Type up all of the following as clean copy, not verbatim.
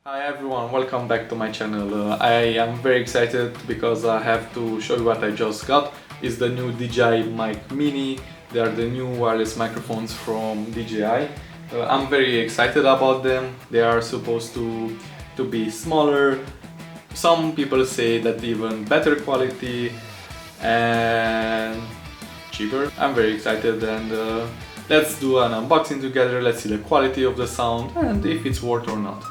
Hi everyone, welcome back to my channel. I am very excited because I have to show you what I just got. It's the new DJI Mic Mini. They are the new wireless microphones from DJI. I'm very excited about them. They are supposed to be smaller. Some people say that even better quality and cheaper. I'm very excited and let's do an unboxing together. Let's see the quality of the sound and if it's worth or not.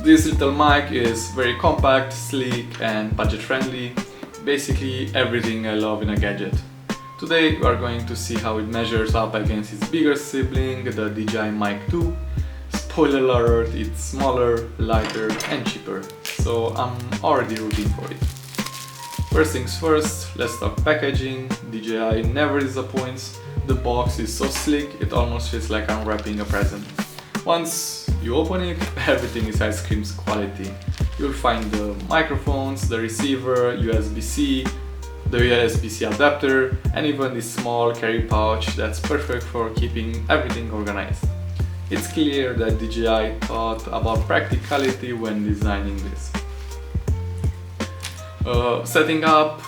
This little mic is very compact, sleek and budget friendly. Basically everything I love in a gadget. Today we are going to see how it measures up against its bigger sibling, the DJI Mic 2. Spoiler alert, it's smaller, lighter and cheaper. So I'm already rooting for it. First things first, let's talk packaging. DJI never disappoints. The box is so sleek, it almost feels like I'm wrapping a present. Once you open it, everything inside screams quality. You'll find the microphones, the receiver, USB-C, the USB-C adapter, and even this small carry pouch that's perfect for keeping everything organized. It's clear that DJI thought about practicality when designing this. Setting up,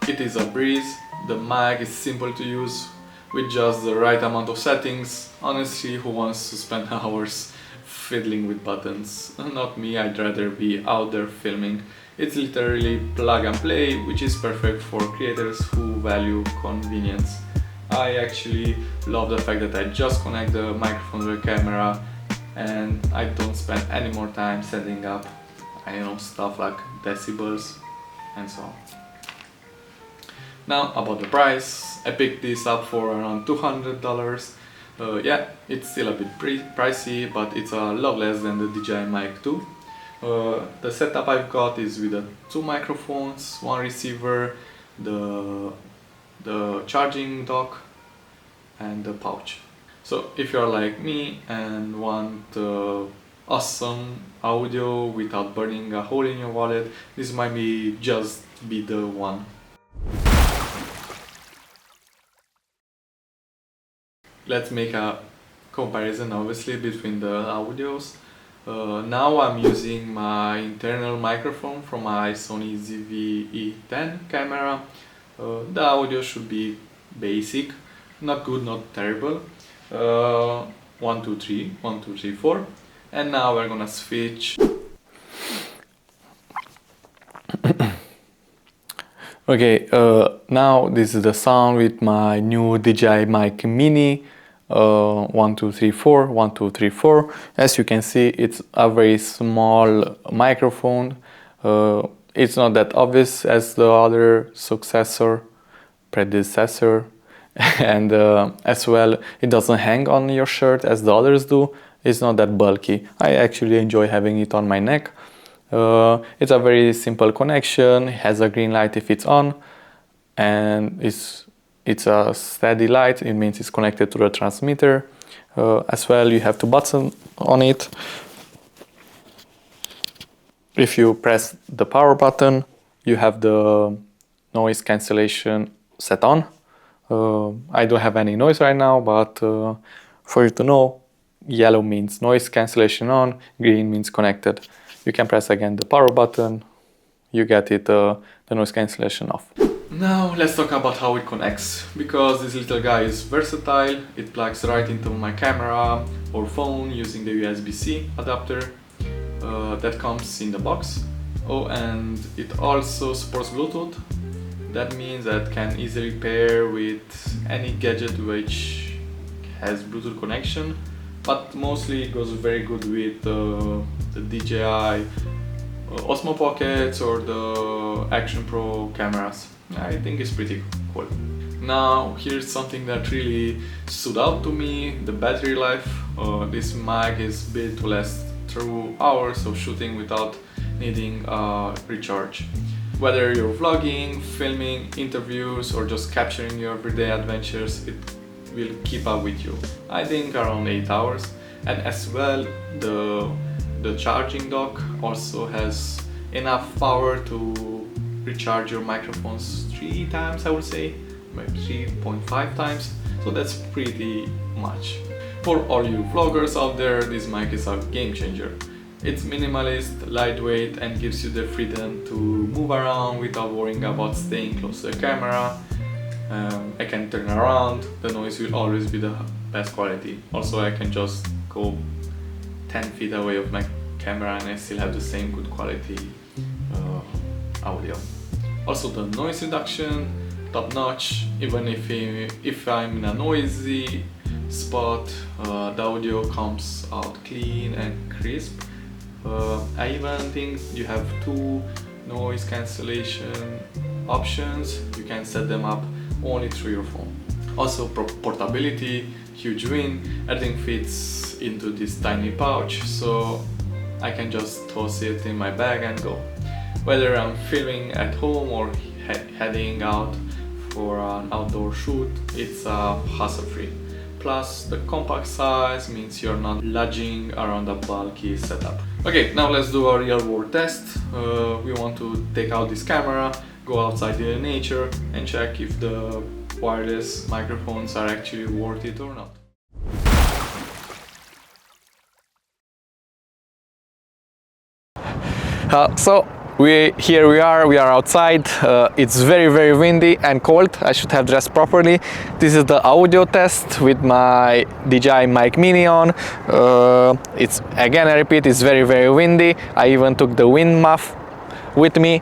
it is a breeze. The mic is simple to use with just the right amount of settings. Honestly, who wants to spend hours fiddling with buttons? Not me, I'd rather be out there filming. It's literally plug and play, which is perfect for creators who value convenience. I actually love the fact that I just connect the microphone to the camera and I don't spend any more time setting up, stuff like decibels and so on. Now about the price, I picked this up for around $200. Yeah, it's still a bit pricey, but it's a lot less than the DJI Mic 2. The setup I've got is with the two microphones, one receiver, the charging dock and the pouch. So if you're like me and want awesome audio without burning a hole in your wallet, this might just be the one. Let's make a comparison obviously between the audios. Now I'm using my internal microphone from my Sony ZV-E10 camera. The audio should be basic, not good, not terrible. 1, 2, 3, 1, 2, 3, 4. And now we're gonna switch. Okay, now this is the sound with my new DJI Mic Mini. 1, 2, 3, 4, 1, 2, 3, 4. As you can see, it's a very small microphone. It's not that obvious as the other predecessor, and as well, it doesn't hang on your shirt as the others do. It's not that bulky. I actually enjoy having it on my neck. It's a very simple connection. It has a green light if it's on, and it's a steady light. It means it's connected to the transmitter. As well, you have two buttons on it. If you press the power button, you have the noise cancellation set on. I don't have any noise right now, but for you to know, yellow means noise cancellation on, green means connected. You can press again the power button, you get it, the noise cancellation off. Now let's talk about how it connects, because this little guy is versatile. It plugs right into my camera or phone using the USB-C adapter that comes in the box. Oh, and it also supports Bluetooth. That means that it can easily pair with any gadget which has Bluetooth connection, but mostly it goes very good with the DJI Osmo Pockets or the Action Pro cameras. I think it's pretty cool. Now here's something that really stood out to me, the battery life. This mic is built to last through hours of shooting without needing a recharge. Whether you're vlogging, filming, interviews or just capturing your everyday adventures, it will keep up with you. I think around 8 hours. And as well, the charging dock also has enough power to recharge your microphones 3 times, I would say, maybe 3.5 times. So that's pretty much. For all you vloggers out there, this mic is a game changer. It's minimalist, lightweight, and gives you the freedom to move around without worrying about staying close to the camera. I can turn around, the noise will always be the best quality. Also, I can just go 10 feet away of my camera and I still have the same good quality audio. Also, the noise reduction, top notch. Even if I'm in a noisy spot, the audio comes out clean and crisp. I even think you have 2 noise cancellation options. You can set them up only through your phone. Also, portability, huge win. Everything fits into this tiny pouch, so I can just toss it in my bag and go. Whether I'm filming at home or heading out for an outdoor shoot, it's hassle-free. Plus, the compact size means you're not lugging around a bulky setup. Okay, now let's do a real-world test. We want to take out this camera, go outside in nature, and check if the wireless microphones are actually worth it or not. So here we are outside. It's very windy and cold. I should have dressed properly. This is the audio test with my DJI Mic Mini on. It's again, I repeat, it's very windy. I even took the wind muff with me.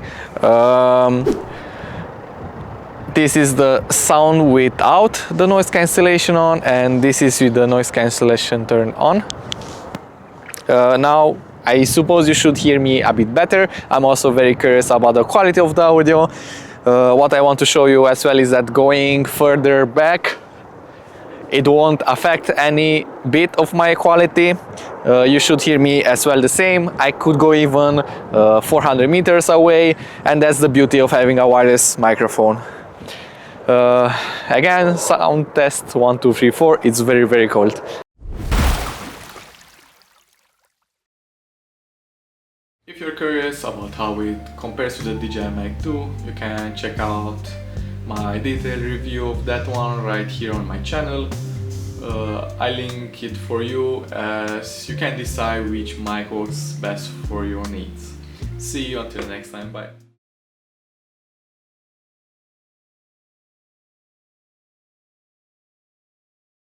This is the sound without the noise cancellation on, and this is with the noise cancellation turned on. Now I suppose you should hear me a bit better. I'm also very curious about the quality of the audio. What I want to show you as well is that going further back, it won't affect any bit of my quality. You should hear me as well the same. I could go even 400 meters away, and that's the beauty of having a wireless microphone. Again, sound test 1, 2, 3, 4. It's very cold. If you're curious about how it compares to the DJI Mic 2, you can check out my detailed review of that one right here on my channel. I link it for you as you can decide which mic works best for your needs. See you until next time, bye.